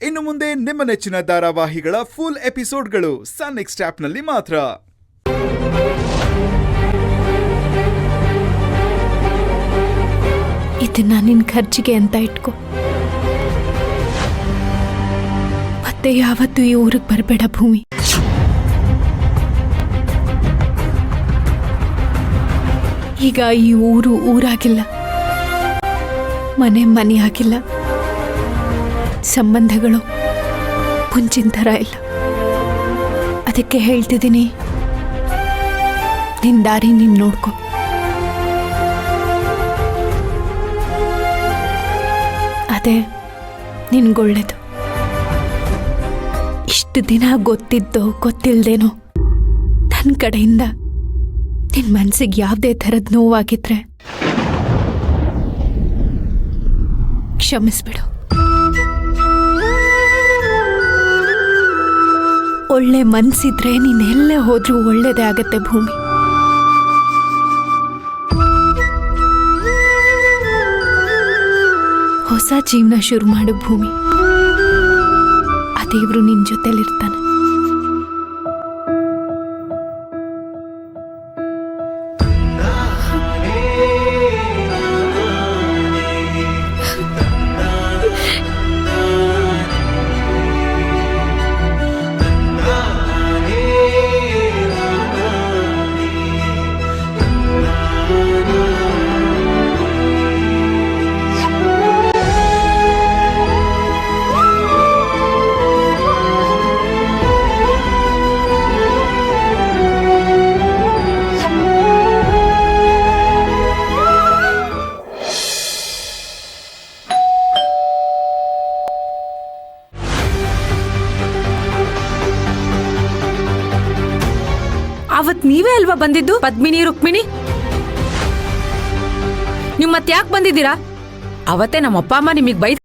ಇನ್ನು ಮುಂದೆ ನಿಮ್ಮ ನೆಚ್ಚಿನ ಧಾರಾವಾಹಿಗಳ ಫುಲ್ ಎಪಿಸೋಡ್ಗಳು ಸನ್ ನೆಕ್ಸ್ಟ್ ಆಪ್ನಲ್ಲಿ ಮಾತ್ರ. ಇದನ್ನ ನಿನ್ ಖರ್ಚಿಗೆ ಅಂತ ಇಟ್ಕೋ. ಮತ್ತೆ ಯಾವತ್ತೂ ಈ ಊರಿಗೆ ಬರಬೇಡ ಭೂಮಿ. ಈಗ ಈ ಊರು ಊರಾಗಿಲ್ಲ, ಮನೆ ಆಗಿಲ್ಲ, ಸಂಬಂಧಗಳು ಮುಂಚಿನ ಥರ ಇಲ್ಲ. ಅದಕ್ಕೆ ಹೇಳ್ತಿದ್ದೀನಿ, ನಿನ್ ದಾರಿ ನೀನ್ ನೋಡ್ಕೊ. ಅದೇ ನಿನ್ಗೊಳ್ಳೇದು. ಇಷ್ಟು ದಿನ ಗೊತ್ತಿದ್ದೋ ಗೊತ್ತಿಲ್ದೇನೋ ನನ್ನ ಕಡೆಯಿಂದ ನಿನ್ ಮನ್ಸಿಗೆ ಯಾವುದೇ ಥರದ ನೋವಾಗಿದ್ರೆ ಕ್ಷಮಿಸ್ಬಿಡು. ಒಳ್ಳೆ ಮನ್ಸಿದ್ರೆ ನೀನೆಲ್ಲ ಹೋದ್ರೂ ಒಳ್ಳೇದೇ ಆಗತ್ತೆ ಭೂಮಿ. ಹೊಸ ಜೀವನ ಶುರು ಮಾಡು ಭೂಮಿ. ಆ ದೇವ್ರು ನಿನ್ ಜೊತೆಲಿರ್ತಾನೆ. ಅವತ್ ನೀವೇ ಅಲ್ವಾ ಬಂದಿದ್ದು, ಪದ್ಮಿನಿ ರುಕ್ಮಿಣಿ? ನೀವು ಮತ್ತೆ ಯಾಕೆ ಬಂದಿದ್ದೀರಾ? ಅವತ್ತೇ ನಮ್ಮಪ್ಪ ಅಮ್ಮ ನಿಮಗೆ ಬೈದ್